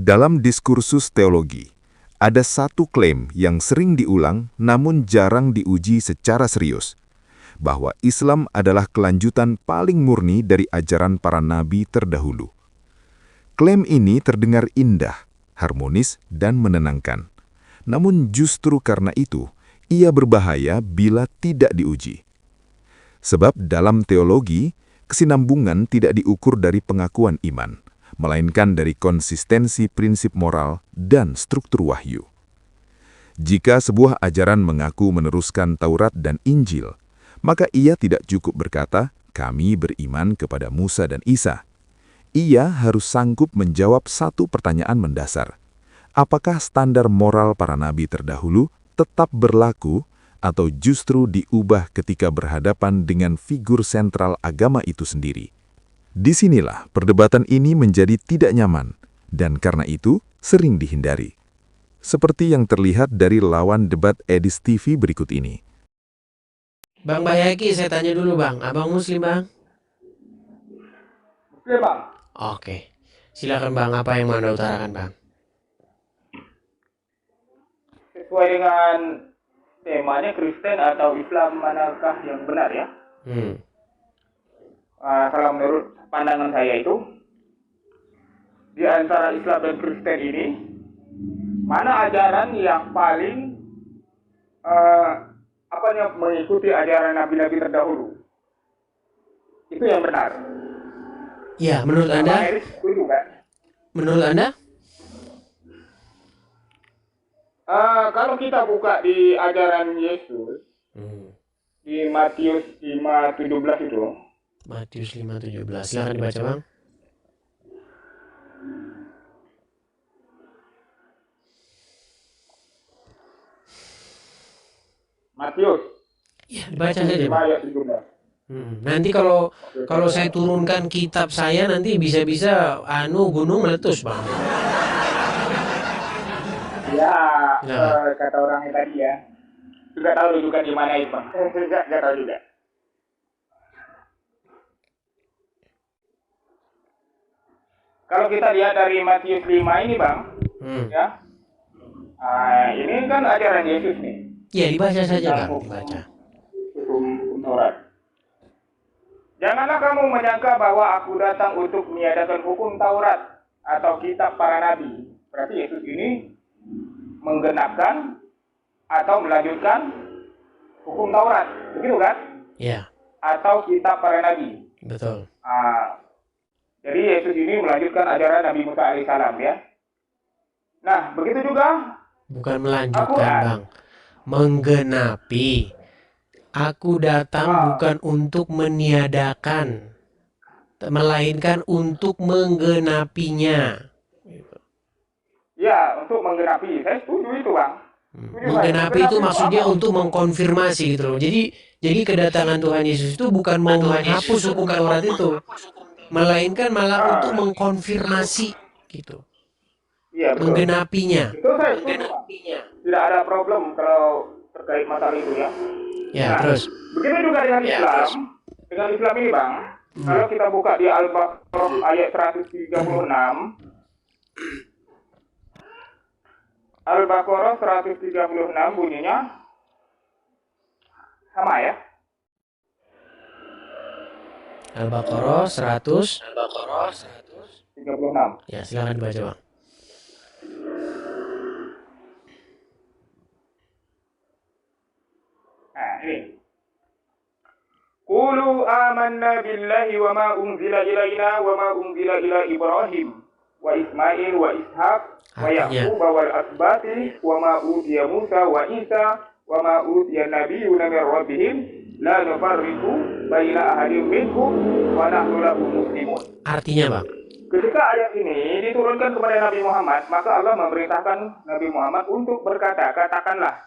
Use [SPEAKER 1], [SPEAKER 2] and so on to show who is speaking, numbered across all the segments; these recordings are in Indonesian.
[SPEAKER 1] Dalam diskursus teologi, ada satu klaim yang sering diulang namun jarang diuji secara serius, bahwa Islam adalah kelanjutan paling murni dari ajaran para nabi terdahulu. Klaim ini terdengar indah, harmonis, dan menenangkan. Namun justru karena itu, ia berbahaya bila tidak diuji. Sebab dalam teologi, kesinambungan tidak diukur dari pengakuan iman, melainkan dari konsistensi prinsip moral dan struktur wahyu. Jika sebuah ajaran mengaku meneruskan Taurat dan Injil, maka ia tidak cukup berkata, "Kami beriman kepada Musa dan Isa." Ia harus sanggup menjawab satu pertanyaan mendasar. Apakah standar moral para nabi terdahulu tetap berlaku atau justru diubah ketika berhadapan dengan figur sentral agama itu sendiri? Disinilah perdebatan ini menjadi tidak nyaman, dan karena itu sering dihindari. Seperti yang terlihat dari lawan debat Edis TV berikut ini.
[SPEAKER 2] Bang Bayaki, saya tanya dulu bang, abang muslim bang?
[SPEAKER 3] Muslim bang.
[SPEAKER 2] Oke, silakan bang, apa yang mau anda utarakan bang?
[SPEAKER 3] Sesuai dengan temanya Kristen atau Islam manakah yang benar ya? Kalau menurut pandangan saya itu, di antara Islam dan Kristen ini, mana ajaran yang paling mengikuti ajaran nabi-nabi terdahulu? Itu yang benar.
[SPEAKER 2] Ya, menurut anda?
[SPEAKER 3] Setuju kan?
[SPEAKER 2] Menurut anda?
[SPEAKER 3] Kalau kita buka di ajaran Yesus, di Matius 5:17 itu.
[SPEAKER 2] Matius 5:17, silakan dibaca bang.
[SPEAKER 3] Matius.
[SPEAKER 2] Ya, dibaca saja bang.
[SPEAKER 3] Ayat 17.
[SPEAKER 2] Nanti kalau saya turunkan kitab saya nanti bisa-bisa gunung meletus bang.
[SPEAKER 3] Ya,
[SPEAKER 2] Ya.
[SPEAKER 3] kata orang yang tadi ya. Juga tahu rujukan di mana itu bang. Enggak tahu juga. Kalau kita lihat dari Matius 5 ini bang, ya, ini kan ajaran Yesus nih.
[SPEAKER 2] Ya, dibaca saja bang, dibaca.
[SPEAKER 3] Hukum Taurat. Janganlah kamu menyangka bahwa aku datang untuk meniadakan hukum Taurat atau kitab para nabi. Berarti Yesus ini menggenapkan atau melanjutkan hukum Taurat, begitu kan?
[SPEAKER 2] Ya.
[SPEAKER 3] Atau kitab para nabi.
[SPEAKER 2] Betul.
[SPEAKER 3] Jadi Yesus ini melanjutkan ajaran Nabi Musa alaihissalam ya. Nah, begitu juga.
[SPEAKER 2] Bukan melanjutkan bang, menggenapi. Aku datang bukan untuk meniadakan, melainkan untuk menggenapinya.
[SPEAKER 3] Ya, untuk menggenapi. Saya setuju itu bang.
[SPEAKER 2] Menggenapi itu maksudnya untuk mengkonfirmasi gitu loh. Jadi kedatangan Tuhan Yesus itu bukan mau menghapus hukum Taurat itu, melainkan malah untuk mengkonfirmasi gitu.
[SPEAKER 3] Iya, betul.
[SPEAKER 2] Menggenapinya.
[SPEAKER 3] Itu saya setuju. Tidak ada problem kalau terkait masalah itu ya.
[SPEAKER 2] Ya, terus.
[SPEAKER 3] Begitu juga dengan Islam. Dengan Islam ini bang, kalau kita buka di Al-Baqarah ayat 136, Al-Baqarah 136 bunyinya sama ya.
[SPEAKER 2] Al-Baqarah 136. Ya, silakan dibaca bang.
[SPEAKER 3] Nah, ini. Qulu amanna billahi wa ma unzila ilaina wa ma unzila ila Ibrahim wa Ismail wa Ishaq wa Yaqub wal asbati wa ma utiya Musa wa Isa wa ma utiya nabiyyuna min rabbihim la nufarriqu baina ahadin minhum wa nahnu lahu muslimun.
[SPEAKER 2] Artinya bang,
[SPEAKER 3] ketika ayat ini diturunkan kepada Nabi Muhammad, maka Allah memerintahkan Nabi Muhammad untuk berkata, katakanlah,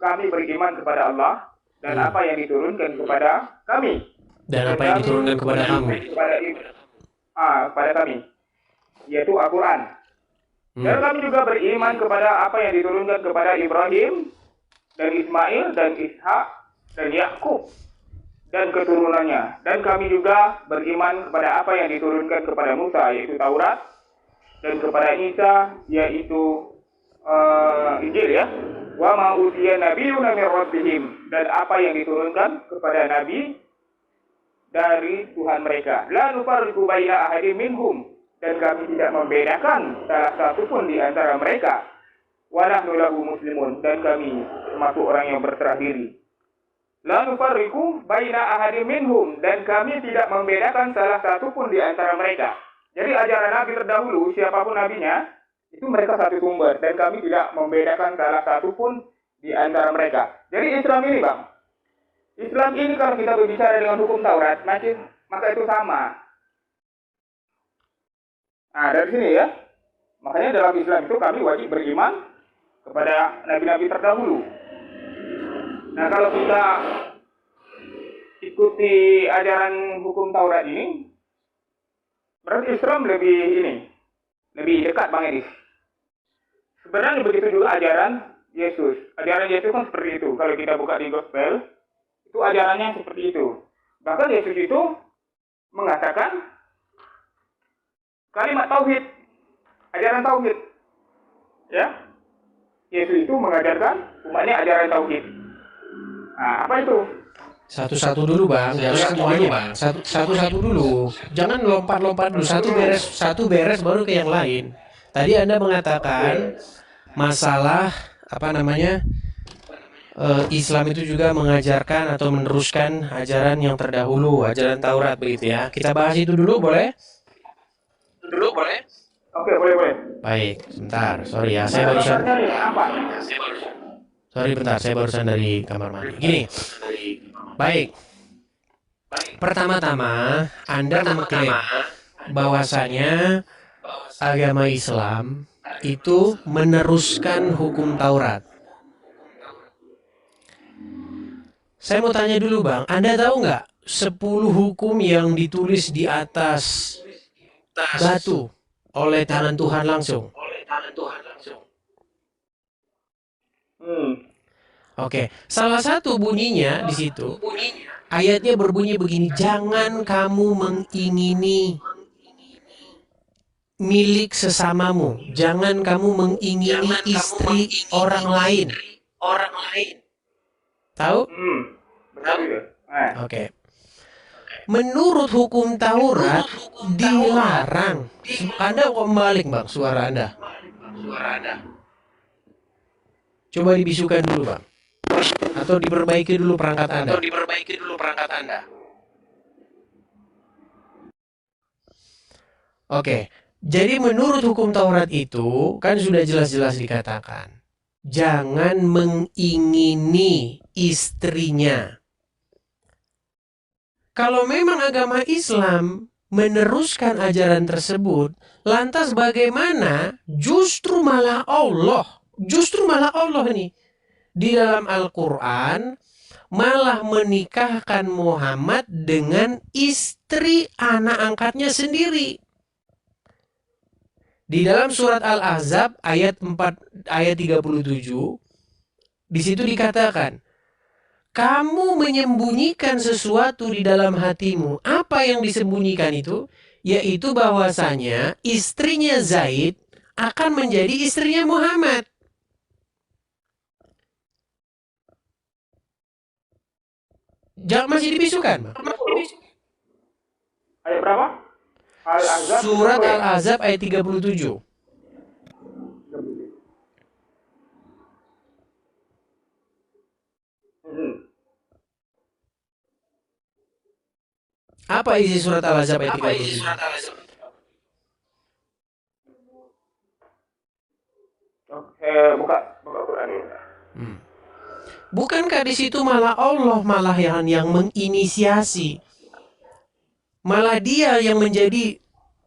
[SPEAKER 3] kami beriman kepada Allah dan apa yang diturunkan kepada kami.
[SPEAKER 2] Dan apa yang diturunkan kepada kami?
[SPEAKER 3] Kepada kami, yaitu Al-Quran. Dan kami juga beriman kepada apa yang diturunkan kepada Ibrahim dan Ismail dan Ishak dan Yakub dan keturunannya. Dan kami juga beriman kepada apa yang diturunkan kepada Musa, yaitu Taurat dan kepada Isa, yaitu Injil ya. Wa ma utiya nabiyyuna min rabbihim, dan apa yang diturunkan kepada nabi dari Tuhan mereka. La nufarriqu baina ahadin minhum, dan kami tidak membedakan salah satu pun di antara mereka. Wa nahnu lahu muslimun, dan kami termasuk orang yang berserah diri. La nufarriqu baina ahadin minhum, dan kami tidak membedakan salah satu pun di antara mereka. Jadi ajaran Nabi terdahulu, siapapun nabinya, itu mereka satu sumber, dan kami tidak membedakan salah satu pun di antara mereka. Jadi Islam ini Bang, Islam ini kalau kita berbicara dengan hukum Taurat, maka itu sama. Nah dari sini ya, makanya dalam Islam itu kami wajib beriman kepada nabi-nabi terdahulu. Nah kalau kita ikuti ajaran hukum Taurat ini, berarti Islam lebih dekat Bang Edis. Sebenarnya begitu juga ajaran Yesus. Ajaran Yesus kan seperti itu. Kalau kita buka di Gospel, itu ajarannya seperti itu. Bahkan Yesus itu mengatakan kalimat tauhid, ajaran tauhid. Ya, Yesus itu mengajarkan umatnya ajaran tauhid. Nah, apa itu?
[SPEAKER 2] Satu-satu dulu Bang, jangan semuanya Bang. Satu-satu dulu. Jangan lompat-lompat dulu. Satu beres baru ke yang lain. Tadi Anda mengatakan masalah Islam itu juga mengajarkan atau meneruskan ajaran yang terdahulu, ajaran Taurat begitu ya. Kita bahas itu dulu boleh?
[SPEAKER 3] Oke, boleh.
[SPEAKER 2] Baik, sebentar. Sorry ya, saya barusan. Sorry bentar, saya barusan dari kamar mandi. Gini. Baik. Pertama-tama, Anda mengklaim bahwasanya agama Islam itu meneruskan hukum Taurat. Saya mau tanya dulu Bang, Anda tahu nggak 10 hukum yang ditulis di atas batu oleh tangan Tuhan langsung? Oke, salah satu bunyinya di situ, ayatnya berbunyi begini, jangan kamu mengingini milik sesamamu, jangan kamu mengingini istri orang lain. Tahu? Oke. Menurut hukum Taurat dilarang. Anda kok balik Bang suara Anda? Coba dibisukan dulu Bang. Atau diperbaiki dulu perangkat Anda. Oke. Jadi menurut hukum Taurat itu kan sudah jelas-jelas dikatakan jangan mengingini istrinya. Kalau memang agama Islam meneruskan ajaran tersebut, lantas bagaimana justru malah Allah nih di dalam Al-Quran malah menikahkan Muhammad dengan istri anak angkatnya sendiri. Di dalam surat Al-Ahzab ayat 37, di situ dikatakan, kamu menyembunyikan sesuatu di dalam hatimu. Apa yang disembunyikan itu? Yaitu bahwasanya istrinya Zaid akan menjadi istrinya Muhammad. Masih dibisukan?
[SPEAKER 3] Ayat berapa? Al-Ahzab.
[SPEAKER 2] Surat Al-Ahzab ayat 37. Apa isi surat Al-Ahzab ayat 37?
[SPEAKER 3] Oke, buka Quran ini.
[SPEAKER 2] Bukankah di situ malah Allah yang menginisiasi? Malah dia yang menjadi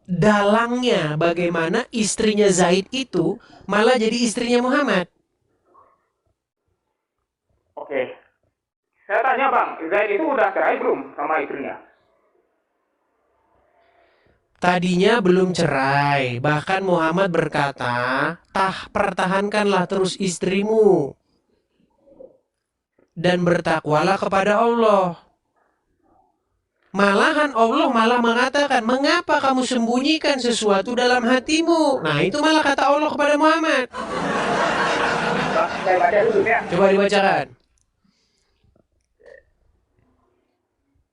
[SPEAKER 2] dalangnya bagaimana istrinya Zaid itu malah jadi istrinya Muhammad.
[SPEAKER 3] Oke. Saya tanya Bang, Zaid itu udah cerai belum sama istrinya?
[SPEAKER 2] Tadinya belum cerai, bahkan Muhammad berkata, pertahankanlah terus istrimu dan bertakwalah kepada Allah. Malahan Allah malah mengatakan, mengapa kamu sembunyikan sesuatu dalam hatimu? Nah, itu malah kata Allah kepada Muhammad.
[SPEAKER 3] Saya baca dulu ya.
[SPEAKER 2] Coba dibacakan.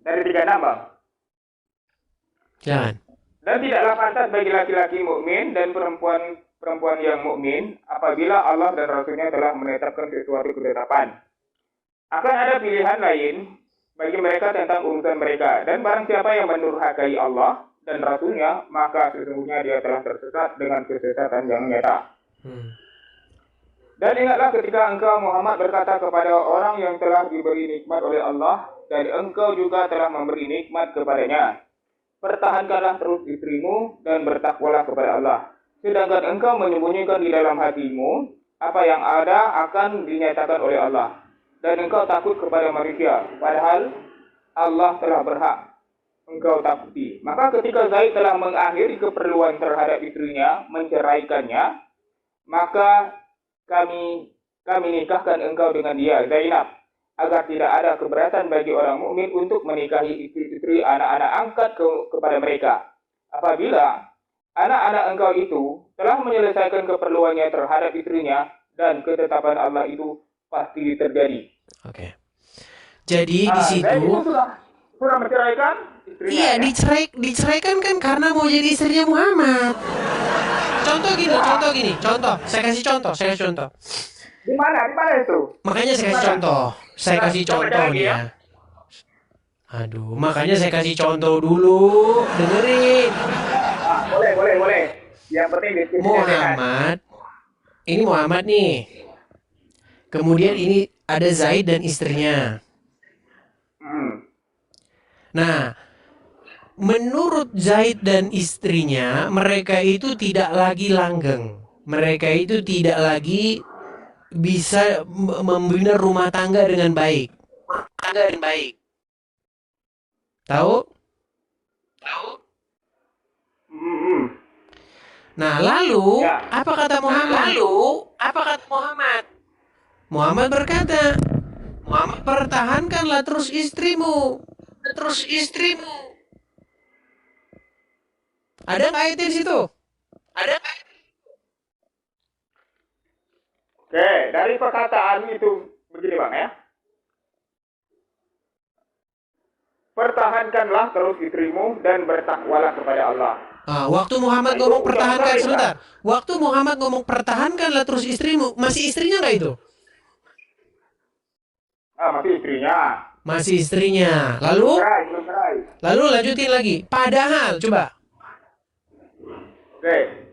[SPEAKER 3] Dari 36, Bang.
[SPEAKER 2] Jangan.
[SPEAKER 3] Dan tidaklah pantas bagi laki-laki mukmin dan perempuan yang mukmin apabila Allah dan Rasulnya telah menetapkan sesuatu ketetapan. Akan ada pilihan lain bagi mereka tentang urusan mereka. Dan barang siapa yang mendurhakai Allah dan Rasulnya, maka sesungguhnya dia telah tersesat dengan kesesatan yang nyata. Dan ingatlah ketika engkau Muhammad berkata kepada orang yang telah diberi nikmat oleh Allah, dan engkau juga telah memberi nikmat kepadanya, pertahankanlah terus istrimu dan bertakwalah kepada Allah. Sedangkan engkau menyembunyikan di dalam hatimu apa yang ada akan dinyatakan oleh Allah. Dan engkau takut kepada manusia, padahal Allah telah berhak engkau takuti. Maka ketika Zaid telah mengakhiri keperluan terhadap istrinya, menceraikannya, maka kami nikahkan engkau dengan dia, Zainab, agar tidak ada keberatan bagi orang mukmin untuk menikahi istri-istri anak-anak angkat kepada mereka. Apabila anak-anak engkau itu telah menyelesaikan keperluannya terhadap istrinya, dan ketetapan Allah itu pasti terjadi.
[SPEAKER 2] Oke. Jadi di situ
[SPEAKER 3] sudah menceraikan istrinya.
[SPEAKER 2] iya, ya? Diceraikan kan karena mau jadi istrinya Muhammad. Contoh gini. Saya kasih contoh.
[SPEAKER 3] Di mana itu?
[SPEAKER 2] Makanya saya kasih contoh. Saya kasih contoh nih ya. Aduh, makanya saya kasih contoh dulu. Dengerin.
[SPEAKER 3] Boleh. Yang penting
[SPEAKER 2] Muhammad. Ini Muhammad nih. Kemudian ini ada Zaid dan istrinya. Nah, menurut Zaid dan istrinya, mereka itu tidak lagi langgeng. Mereka itu tidak lagi bisa membina rumah tangga dengan baik. Tahu? Nah, lalu apa kata Muhammad? Muhammad berkata, pertahankanlah terus istrimu. Ada nggak ayatnya di situ?
[SPEAKER 3] Oke, dari perkataan itu begini Bang ya. Pertahankanlah terus istrimu dan bertakwalah kepada Allah.
[SPEAKER 2] Waktu Muhammad ngomong pertahankan, sebentar. Waktu Muhammad ngomong pertahankanlah terus istrimu, masih istrinya nggak itu?
[SPEAKER 3] Masih istrinya.
[SPEAKER 2] Lalu?
[SPEAKER 3] Belum cerai.
[SPEAKER 2] Lalu lanjutin lagi. Padahal, coba.
[SPEAKER 3] Oke.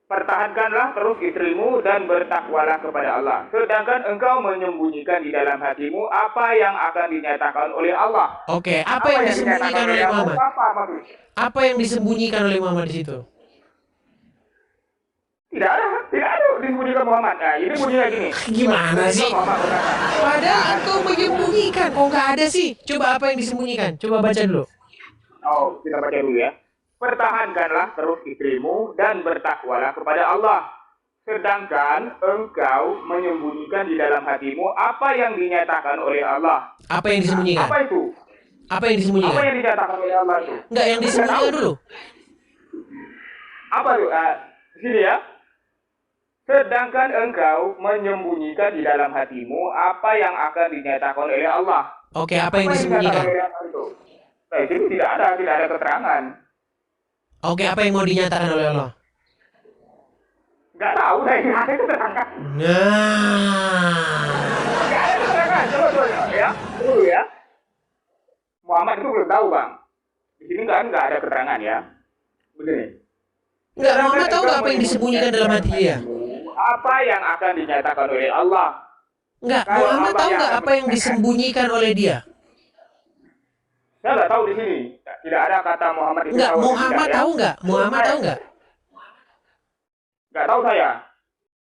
[SPEAKER 3] Pertahankanlah terus istrimu dan bertakwalah kepada Allah. Sedangkan engkau menyembunyikan di dalam hatimu apa yang akan dinyatakan oleh Allah.
[SPEAKER 2] Oke, apa yang disembunyikan oleh Muhammad? Apa yang disembunyikan oleh Muhammad di situ?
[SPEAKER 3] Tidak ada disembunyikan Muhammad. Nah, ini bunyinya gini.
[SPEAKER 2] Gimana sih? Padahal engkau menyembunyikan. Oh, nggak ada sih. Coba apa yang disembunyikan? Coba baca dulu.
[SPEAKER 3] Oh, kita baca dulu ya. Pertahankanlah terus istrimu dan bertakwalah kepada Allah. Sedangkan engkau menyembunyikan di dalam hatimu apa yang dinyatakan oleh Allah.
[SPEAKER 2] Apa yang disembunyikan?
[SPEAKER 3] Apa itu?
[SPEAKER 2] Apa yang disembunyikan?
[SPEAKER 3] Apa yang dinyatakan oleh Allah itu?
[SPEAKER 2] Enggak, yang disembunyikan dulu.
[SPEAKER 3] Apa itu? Sini ya. Sedangkan engkau menyembunyikan di dalam hatimu apa yang akan dinyatakan oleh Allah.
[SPEAKER 2] Oke, apa yang disembunyikan?
[SPEAKER 3] Nah, itu tidak ada keterangan.
[SPEAKER 2] Oke, apa yang mau dinyatakan oleh Allah?
[SPEAKER 3] Nggak tahu, nggak ada keterangan.
[SPEAKER 2] Nah.
[SPEAKER 3] Nggak ada keterangan. Coba ya. Dulu ya. Muhammad itu belum tahu, Bang. Di sini nggak ada keterangan ya. Begini.
[SPEAKER 2] Nggak, Muhammad tahu nggak apa yang disembunyikan dalam hati dia?
[SPEAKER 3] Apa yang akan dinyatakan oleh Allah?
[SPEAKER 2] Nggak, Muhammad tahu nggak apa yang disembunyikan oleh dia?
[SPEAKER 3] Saya nggak tahu di sini. Tidak ada kata Muhammad itu.
[SPEAKER 2] Nggak, Muhammad tahu nggak? Muhammad tahu nggak?
[SPEAKER 3] Nggak tahu saya.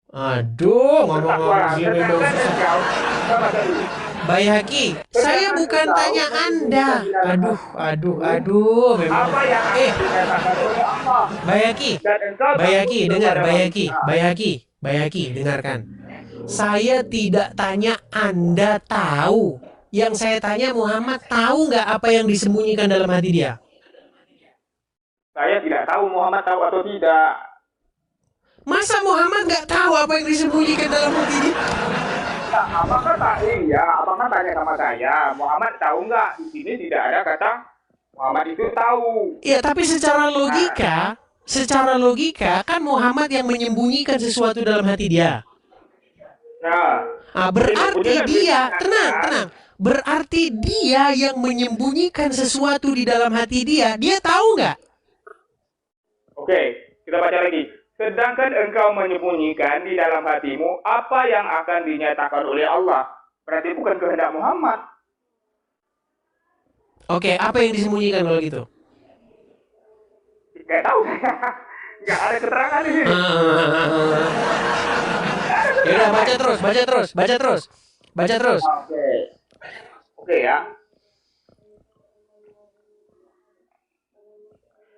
[SPEAKER 2] Aduh, ngomong-ngomong gini dong. Baihaqi, saya bukan tanya Anda. Aduh, memang. Baihaqi, dengar, Baihaqi, dengarkan. Saya tidak tanya Anda tahu. Yang saya tanya, Muhammad tahu nggak apa yang disembunyikan dalam hati dia?
[SPEAKER 3] Saya tidak tahu Muhammad tahu atau tidak.
[SPEAKER 2] Masa Muhammad nggak tahu apa yang disembunyikan dalam hati dia?
[SPEAKER 3] Ya, apakah tanya sama saya, Muhammad tahu nggak? Di sini tidak ada kata Muhammad itu tahu.
[SPEAKER 2] Ya, tapi secara logika kan Muhammad yang menyembunyikan sesuatu dalam hati dia.
[SPEAKER 3] Nah,
[SPEAKER 2] Berarti dia, tenang. Berarti dia yang menyembunyikan sesuatu di dalam hati dia. Dia tahu nggak?
[SPEAKER 3] oke, kita baca lagi. Sedangkan engkau menyembunyikan di dalam hatimu apa yang akan dinyatakan oleh Allah. Berarti bukan kehendak Muhammad.
[SPEAKER 2] Oke, apa yang disembunyikan kalau gitu?
[SPEAKER 3] Nggak tahu. Nggak ada keterangan di sini.
[SPEAKER 2] Ya udah, baca terus.
[SPEAKER 3] Oke ya.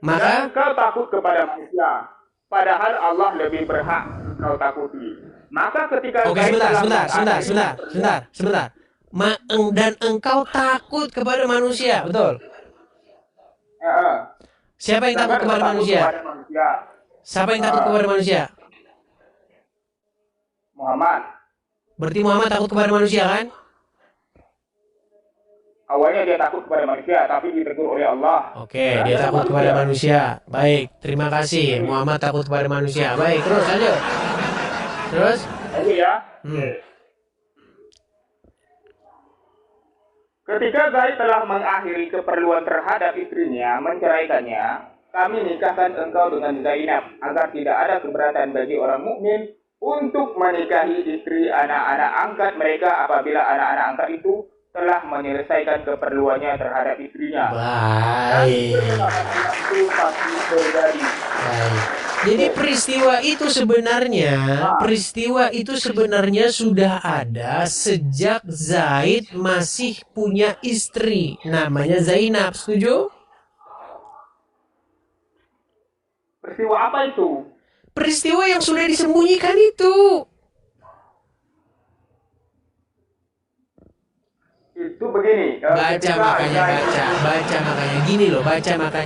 [SPEAKER 2] Maka
[SPEAKER 3] Dan kau takut kepada manusia, padahal Allah lebih berhak kau takuti. Maka ketika
[SPEAKER 2] Oke, sebentar. Dan engkau takut kepada manusia, betul? Siapa yang takut kepada manusia? Siapa yang takut kepada manusia?
[SPEAKER 3] Muhammad.
[SPEAKER 2] Berarti Muhammad takut kepada manusia kan?
[SPEAKER 3] Awalnya dia takut kepada manusia, tapi ditegur oleh Allah.
[SPEAKER 2] Oke, dia takut kepada manusia. Baik, terima kasih. Muhammad takut kepada manusia. Baik, terus lanjut. Terus?
[SPEAKER 3] Oke ya. Ketika Zaid telah mengakhiri keperluan terhadap istrinya, menceraikannya, kami nikahkan engkau dengan Zainab agar tidak ada keberatan bagi orang mukmin untuk menikahi istri anak-anak angkat mereka apabila anak-anak angkat itu telah menyelesaikan keperluannya terhadap istrinya.
[SPEAKER 2] Baik. Jadi peristiwa itu sebenarnya sudah ada sejak Zaid masih punya istri namanya Zainab. Setuju?
[SPEAKER 3] Peristiwa apa itu?
[SPEAKER 2] Peristiwa yang sudah disembunyikan itu.
[SPEAKER 3] Itu begini.
[SPEAKER 2] Baca makanya. Gini loh, baca.
[SPEAKER 3] Nah,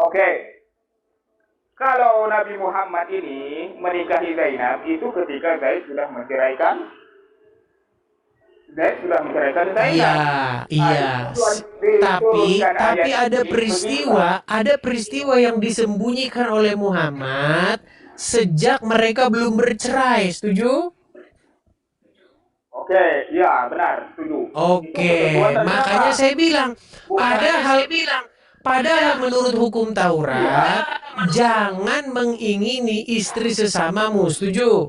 [SPEAKER 3] oke. Kalau Nabi Muhammad ini menikahi Zainab itu ketika Zaid sudah menceraikan Zainab.
[SPEAKER 2] Iya. Tapi ada peristiwa yang disembunyikan oleh Muhammad sejak mereka belum bercerai. Setuju?
[SPEAKER 3] Oke, ya benar, setuju.
[SPEAKER 2] Oke, makanya saya bilang, padahal menurut hukum Taurat, jangan mengingini istri sesamamu. Setuju?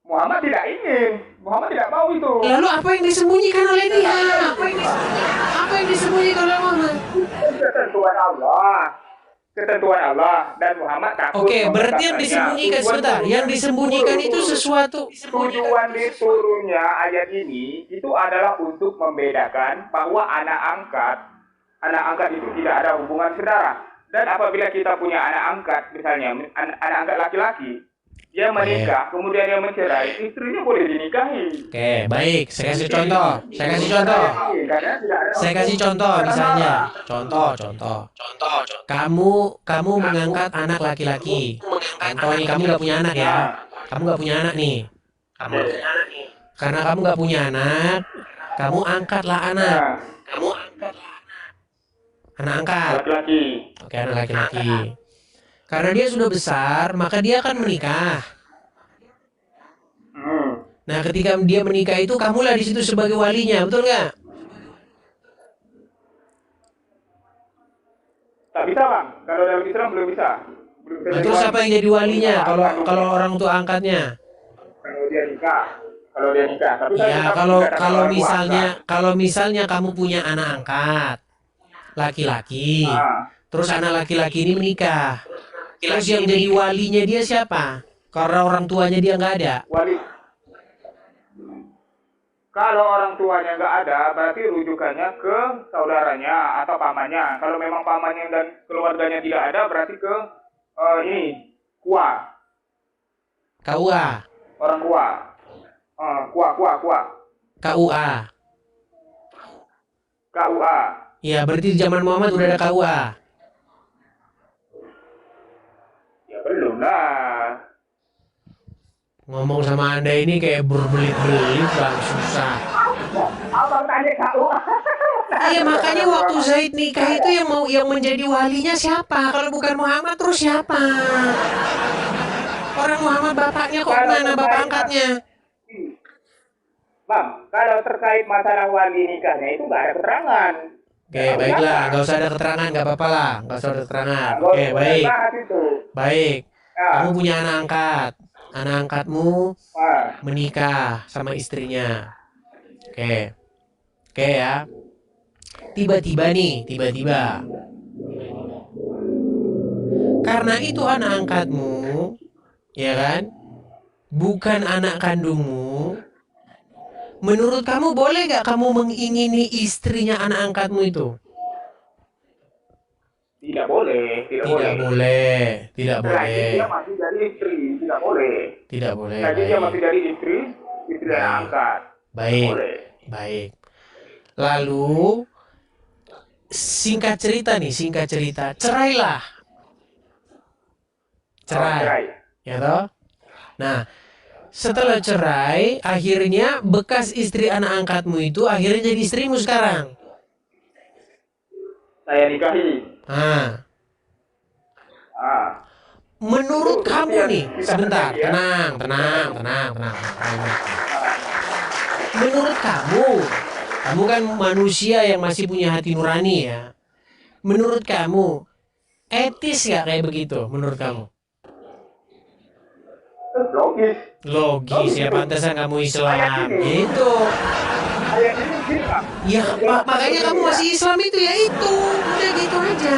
[SPEAKER 3] Muhammad tidak ingin, Muhammad tidak mau itu.
[SPEAKER 2] Lalu apa yang disembunyikan oleh dia? Apa yang disembunyikan oleh Muhammad?
[SPEAKER 3] Ketentuan Allah dan Muhammad takut.
[SPEAKER 2] Oke, berarti yang disembunyikan sebentar. Yang disembunyikan itu sesuatu.
[SPEAKER 3] Tujuan diturunnya ayat ini itu adalah untuk membedakan bahwa anak angkat itu tidak ada hubungan saudara. Dan apabila kita punya anak angkat, misalnya anak angkat laki-laki, dia menikah, kemudian dia mencerai, istrinya boleh dinikahi.
[SPEAKER 2] Oke, baik. Saya kasih contoh. Misalnya, contoh. Kamu mengangkat anak laki-laki. Contoh nih, kamu nggak punya anak ya. Kamu nggak punya anak nih. Karena kamu nggak punya anak, kamu angkatlah anak. Anak angkat.
[SPEAKER 3] Laki-laki.
[SPEAKER 2] Oke, anak laki-laki. Karena dia sudah besar, maka dia akan menikah. Nah, ketika dia menikah itu, kamulah di situ sebagai walinya, betul nggak?
[SPEAKER 3] Tak bisa, Bang. Kalau dalam Islam belum bisa.
[SPEAKER 2] Terus siapa yang jadi walinya kalau orang tua angkatnya?
[SPEAKER 3] Kalau dia nikah. Tapi
[SPEAKER 2] Ya, kalau misalnya kamu punya anak angkat laki-laki, terus anak laki-laki ini menikah. Terus yang jadi walinya dia siapa? Karena orang tuanya dia nggak ada.
[SPEAKER 3] Wali. Kalau orang tuanya nggak ada, berarti rujukannya ke saudaranya atau pamannya. Kalau memang pamannya dan keluarganya tidak ada, berarti ke KUA. Orang kuah. Kuah.
[SPEAKER 2] KUA.
[SPEAKER 3] KUA.
[SPEAKER 2] Ya, berarti di zaman Muhammad udah ada KUA.
[SPEAKER 3] Ya belum lah.
[SPEAKER 2] Ngomong sama Anda ini kayak berbelit-belit, Bang, susah.
[SPEAKER 3] Abang tanya KUA.
[SPEAKER 2] Iya, makanya waktu Zaid nikah itu yang menjadi walinya siapa? Kalau bukan Muhammad terus siapa? Orang Muhammad bapaknya kok mana bapak angkatnya?
[SPEAKER 3] Bang, kalau terkait masalah wali nikahnya itu nggak ada keterangan.
[SPEAKER 2] Oke, baiklah, nggak usah ada keterangan, nggak apa-apa lah, nggak usah ada keterangan. Oke, baik, baik. Kamu punya anak angkat, anak angkatmu menikah sama istrinya. Oke, oke ya. Tiba-tiba, karena itu anak angkatmu, ya kan? Bukan anak kandungmu. Menurut kamu boleh gak kamu mengingini istrinya anak angkatmu itu?
[SPEAKER 3] Tidak boleh.
[SPEAKER 2] Tidak boleh.
[SPEAKER 3] Dia masih jadi istri, tidak boleh.
[SPEAKER 2] Tidak boleh.
[SPEAKER 3] Jadi dia masih jadi istri anak angkat.
[SPEAKER 2] Baik. Lalu singkat cerita, cerailah. Cerai. Ya toh? Nah, setelah cerai, akhirnya bekas istri anak angkatmu itu akhirnya jadi istrimu sekarang.
[SPEAKER 3] Saya nikahi.
[SPEAKER 2] Menurut kamu nih, sebentar, tenang. Menurut kamu kan manusia yang masih punya hati nurani ya. Menurut kamu, etis gak kayak begitu menurut kamu? Logis ya, pantesan kamu Islam itu. Ya, makanya kamu masih Islam itu ya itu. Udah gitu aja.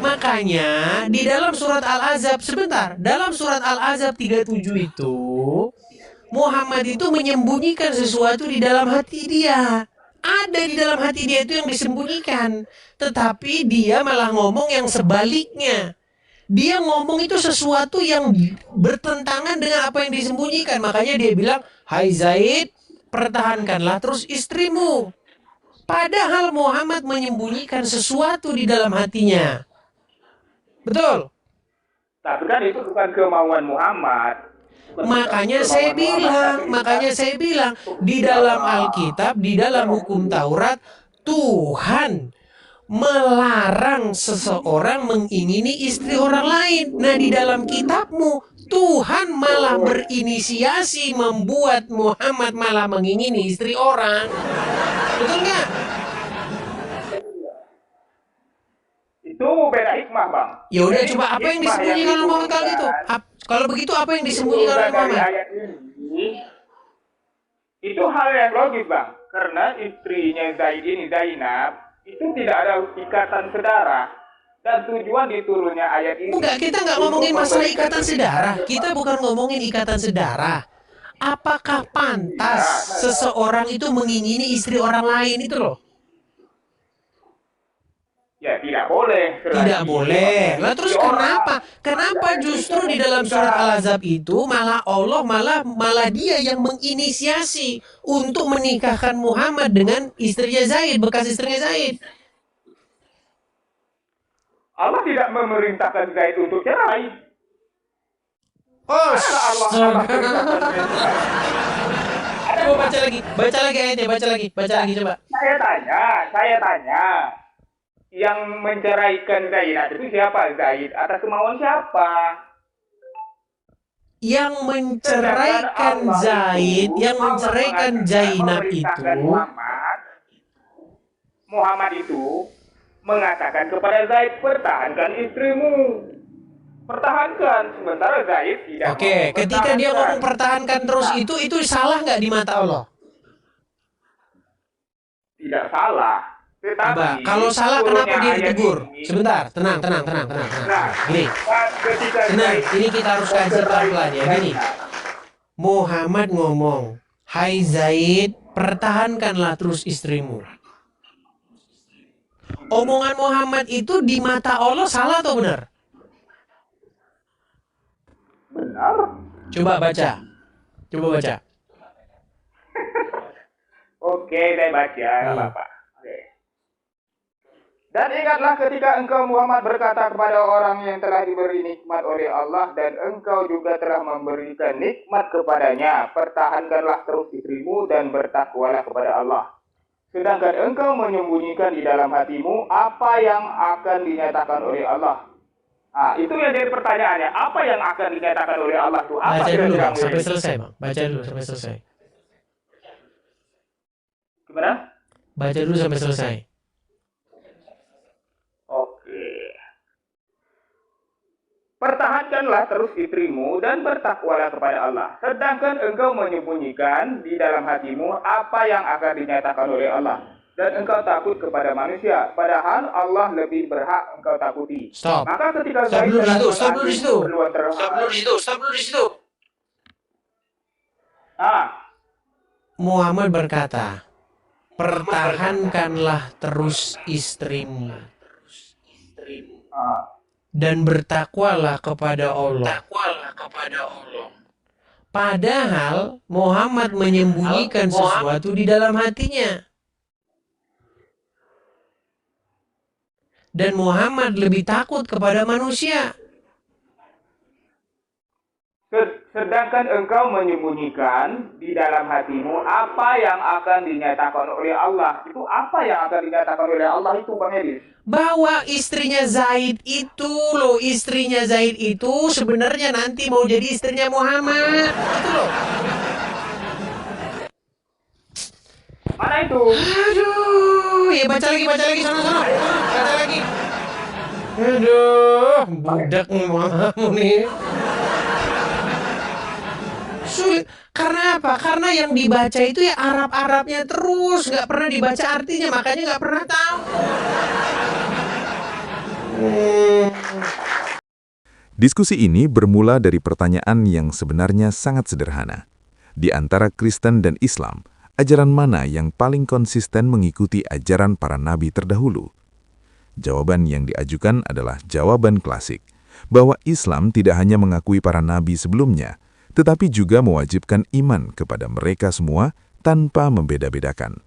[SPEAKER 2] Makanya di dalam surat Al-Ahzab, dalam surat Al-Ahzab 37 itu Muhammad itu menyembunyikan sesuatu di dalam hati dia. Ada di dalam hati dia itu yang disembunyikan. Tetapi dia malah ngomong yang sebaliknya. Dia ngomong itu sesuatu yang bertentangan dengan apa yang disembunyikan. Makanya dia bilang, hai Zaid, pertahankanlah terus istrimu. Padahal Muhammad menyembunyikan sesuatu di dalam hatinya. Betul?
[SPEAKER 3] Tapi kan itu bukan kemauan Muhammad.
[SPEAKER 2] Makanya saya bilang, di dalam Alkitab, di dalam hukum Taurat, Tuhan melarang seseorang mengingini istri orang lain. Nah, di dalam kitabmu, Tuhan malah berinisiasi membuat Muhammad malah mengingini istri orang. Betul nggak?
[SPEAKER 3] Itu beda hikmah, Bang.
[SPEAKER 2] Ya udah, coba apa yang disembunyikan oleh Muhammad kali itu? Kalau begitu apa yang disembunyikan oleh Muhammad?
[SPEAKER 3] Ayat ini, itu hal yang logis, Bang. Karena istrinya Zaid ini, Zainab, itu tidak ada ikatan saudara. Dan tujuan diturunnya ayat ini.
[SPEAKER 2] Enggak, kita nggak ngomongin masalah ikatan saudara. Kita bukan ngomongin ikatan saudara. Apakah pantas seseorang itu mengingini istri orang lain itu loh?
[SPEAKER 3] Ya, tidak boleh.
[SPEAKER 2] Tidak boleh. Lah terus kenapa? Kenapa justru di dalam surat Al-Ahzab itu malah Allah malah dia yang menginisiasi untuk menikahkan Muhammad dengan istrinya Zaid, bekas istrinya Zaid.
[SPEAKER 3] Allah tidak memerintahkan Zaid untuk cerai.
[SPEAKER 2] Oh, coba baca lagi ayatnya, baca lagi coba.
[SPEAKER 3] Saya tanya. Yang menceraikan Zainab itu siapa? Zaid atas kemauan siapa?
[SPEAKER 2] Yang menceraikan Zaid, yang menceraikan Zainab itu
[SPEAKER 3] Muhammad itu mengatakan kepada Zaid, pertahankan istrimu. Pertahankan, sementara Zaid tidak.
[SPEAKER 2] Oke, ketika dia ngomong pertahankan terus itu salah nggak di mata Allah?
[SPEAKER 3] Tidak salah.
[SPEAKER 2] Tetapi, kalau salah kenapa dia ditegur? Sebentar, tenang. Gini, tenang, ini kita harus kaji pelan-pelan ya. Gini, Muhammad ngomong, hai Zaid, pertahankanlah terus istrimu. Omongan Muhammad itu di mata Allah salah atau benar?
[SPEAKER 3] Benar.
[SPEAKER 2] Coba baca. Coba baca.
[SPEAKER 3] Oke, saya baca, nggak apa-apa. Oke. Dan ingatlah ketika engkau Muhammad berkata kepada orang yang telah diberi nikmat oleh Allah dan engkau juga telah memberikan nikmat kepadanya, pertahankanlah terus istrimu dan bertakwalah kepada Allah. Sedangkan engkau menyembunyikan di dalam hatimu apa yang akan dinyatakan oleh Allah. Ah, itu yang jadi pertanyaannya. Apa yang akan dinyatakan oleh Allah itu? Apa
[SPEAKER 2] Baca dulu
[SPEAKER 3] kira-kira
[SPEAKER 2] Bang, sampai selesai Bang. Baca dulu sampai selesai.
[SPEAKER 3] Gimana?
[SPEAKER 2] Baca dulu sampai selesai.
[SPEAKER 3] Oke. Pertahankanlah terus istrimu dan bertakwalah kepada Allah. Sedangkan engkau menyembunyikan di dalam hatimu apa yang akan dinyatakan oleh Allah. Dan engkau takut kepada manusia. Padahal Allah lebih berhak engkau takuti.
[SPEAKER 2] Stop.
[SPEAKER 3] Maka ketika
[SPEAKER 2] Stop dulu di situ, stop dulu di situ.
[SPEAKER 3] Stop
[SPEAKER 2] dulu di situ.
[SPEAKER 3] Ah,
[SPEAKER 2] Muhammad berkata, pertahankanlah terus istrimu dan bertakwalah kepada Allah. Padahal Muhammad menyembunyikan sesuatu di dalam hatinya. Dan Muhammad lebih takut kepada manusia.
[SPEAKER 3] sedangkan engkau menyembunyikan di dalam hatimu apa yang akan dinyatakan oleh Allah. Itu apa yang akan dinyatakan oleh Allah itu, Bang Edis?
[SPEAKER 2] Bahwa istrinya Zaid itu loh, istrinya Zaid itu sebenarnya nanti mau jadi istrinya Muhammad. Itu loh.
[SPEAKER 3] Mana itu?
[SPEAKER 2] Aduh, ya baca lagi, sana. Baca lagi. Aduh, budak kamu nih. Sulit. Karena apa? Karena yang dibaca itu ya Arab-Arabnya terus, nggak pernah dibaca artinya, makanya nggak pernah tahu.
[SPEAKER 1] Diskusi ini bermula dari pertanyaan yang sebenarnya sangat sederhana. Di antara Kristen dan Islam, ajaran mana yang paling konsisten mengikuti ajaran para nabi terdahulu? Jawaban yang diajukan adalah jawaban klasik, bahwa Islam tidak hanya mengakui para nabi sebelumnya, tetapi juga mewajibkan iman kepada mereka semua tanpa membeda-bedakan.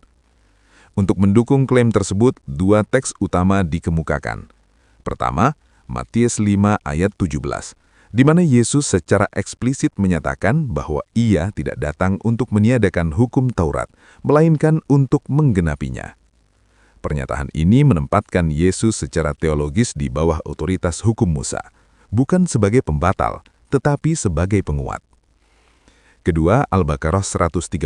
[SPEAKER 1] Untuk mendukung klaim tersebut, dua teks utama dikemukakan. Pertama, Matius 5 ayat 17, di mana Yesus secara eksplisit menyatakan bahwa Ia tidak datang untuk meniadakan hukum Taurat, melainkan untuk menggenapinya. Pernyataan ini menempatkan Yesus secara teologis di bawah otoritas hukum Musa, bukan sebagai pembatal, tetapi sebagai penguat. Kedua, Al-Baqarah 136,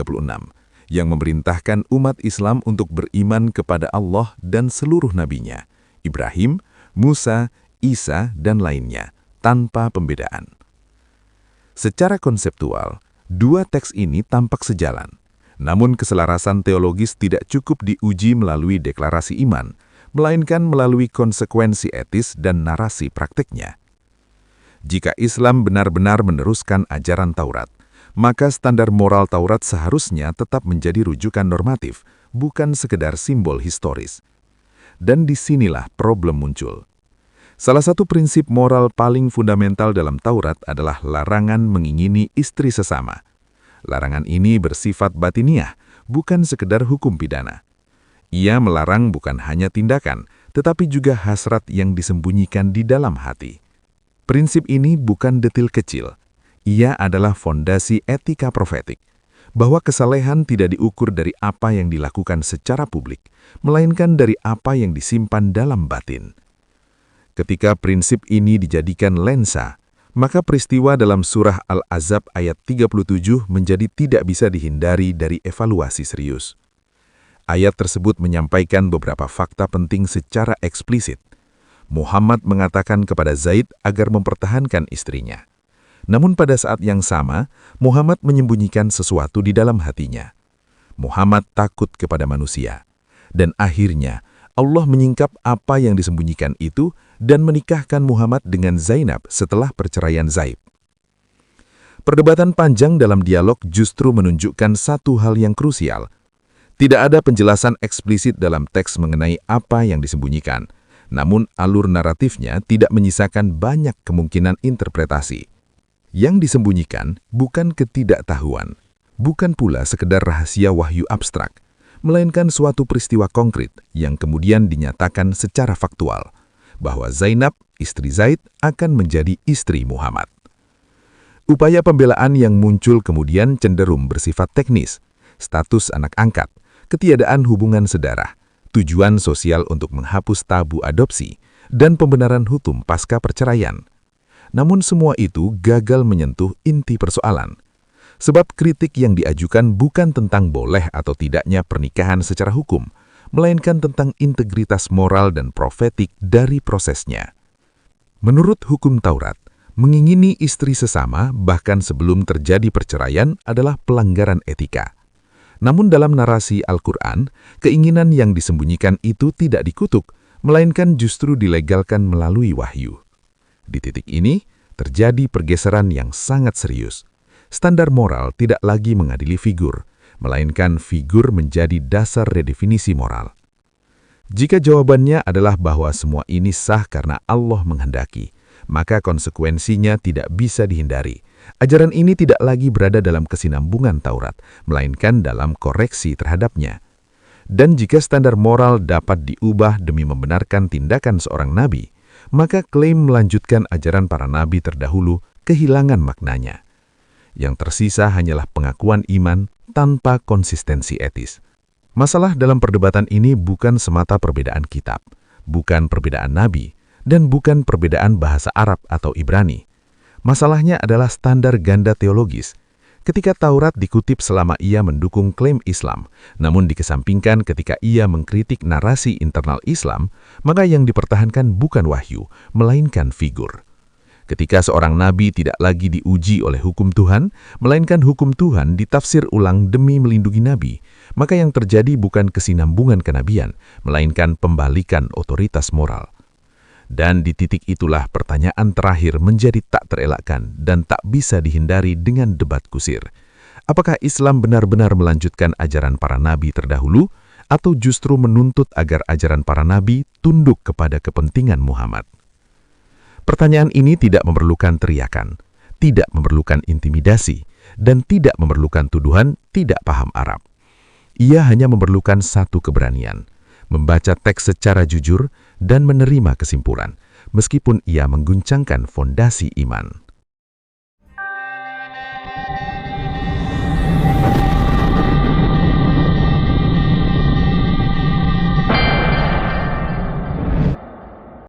[SPEAKER 1] yang memerintahkan umat Islam untuk beriman kepada Allah dan seluruh nabinya, Ibrahim, Musa, Isa, dan lainnya, tanpa pembedaan. Secara konseptual, dua teks ini tampak sejalan, namun keselarasan teologis tidak cukup diuji melalui deklarasi iman, melainkan melalui konsekuensi etis dan narasi praktiknya. Jika Islam benar-benar meneruskan ajaran Taurat, maka standar moral Taurat seharusnya tetap menjadi rujukan normatif, bukan sekedar simbol historis. Dan disinilah problem muncul. Salah satu prinsip moral paling fundamental dalam Taurat adalah larangan mengingini istri sesama. Larangan ini bersifat batiniah, bukan sekedar hukum pidana. Ia melarang bukan hanya tindakan, tetapi juga hasrat yang disembunyikan di dalam hati. Prinsip ini bukan detil kecil. Ia adalah fondasi etika profetik, bahwa kesalehan tidak diukur dari apa yang dilakukan secara publik, melainkan dari apa yang disimpan dalam batin. Ketika prinsip ini dijadikan lensa, maka peristiwa dalam surah Al-Ahzab ayat 37 menjadi tidak bisa dihindari dari evaluasi serius. Ayat tersebut menyampaikan beberapa fakta penting secara eksplisit. Muhammad mengatakan kepada Zaid agar mempertahankan istrinya. Namun pada saat yang sama, Muhammad menyembunyikan sesuatu di dalam hatinya. Muhammad takut kepada manusia. Dan akhirnya, Allah menyingkap apa yang disembunyikan itu dan menikahkan Muhammad dengan Zainab setelah perceraian Zaid. Perdebatan panjang dalam dialog justru menunjukkan satu hal yang krusial. Tidak ada penjelasan eksplisit dalam teks mengenai apa yang disembunyikan, namun alur naratifnya tidak menyisakan banyak kemungkinan interpretasi. Yang disembunyikan bukan ketidaktahuan, bukan pula sekedar rahasia wahyu abstrak, melainkan suatu peristiwa konkret yang kemudian dinyatakan secara faktual, bahwa Zainab, istri Zaid, akan menjadi istri Muhammad. Upaya pembelaan yang muncul kemudian cenderung bersifat teknis, status anak angkat, ketiadaan hubungan sedarah, tujuan sosial untuk menghapus tabu adopsi, dan pembenaran hukum pasca perceraian. Namun semua itu gagal menyentuh inti persoalan. Sebab kritik yang diajukan bukan tentang boleh atau tidaknya pernikahan secara hukum, melainkan tentang integritas moral dan profetik dari prosesnya. Menurut hukum Taurat, mengingini istri sesama bahkan sebelum terjadi perceraian adalah pelanggaran etika. Namun dalam narasi Al-Quran, keinginan yang disembunyikan itu tidak dikutuk, melainkan justru dilegalkan melalui wahyu. Di titik ini, terjadi pergeseran yang sangat serius. Standar moral tidak lagi mengadili figur, melainkan figur menjadi dasar redefinisi moral. Jika jawabannya adalah bahwa semua ini sah karena Allah menghendaki, maka konsekuensinya tidak bisa dihindari. Ajaran ini tidak lagi berada dalam kesinambungan Taurat, melainkan dalam koreksi terhadapnya. Dan jika standar moral dapat diubah demi membenarkan tindakan seorang nabi, maka klaim melanjutkan ajaran para nabi terdahulu kehilangan maknanya. Yang tersisa hanyalah pengakuan iman tanpa konsistensi etis. Masalah dalam perdebatan ini bukan semata perbedaan kitab, bukan perbedaan nabi, dan bukan perbedaan bahasa Arab atau Ibrani. Masalahnya adalah standar ganda teologis. Ketika Taurat dikutip selama ia mendukung klaim Islam, namun dikesampingkan ketika ia mengkritik narasi internal Islam, maka yang dipertahankan bukan wahyu, melainkan figur. Ketika seorang nabi tidak lagi diuji oleh hukum Tuhan, melainkan hukum Tuhan ditafsir ulang demi melindungi nabi, maka yang terjadi bukan kesinambungan kenabian, melainkan pembalikan otoritas moral. Dan di titik itulah pertanyaan terakhir menjadi tak terelakkan dan tak bisa dihindari dengan debat kusir. Apakah Islam benar-benar melanjutkan ajaran para nabi terdahulu, atau justru menuntut agar ajaran para nabi tunduk kepada kepentingan Muhammad? Pertanyaan ini tidak memerlukan teriakan, tidak memerlukan intimidasi, dan tidak memerlukan tuduhan tidak paham Arab. Ia hanya memerlukan satu keberanian, membaca teks secara jujur dan menerima kesimpulan, meskipun ia mengguncangkan fondasi iman.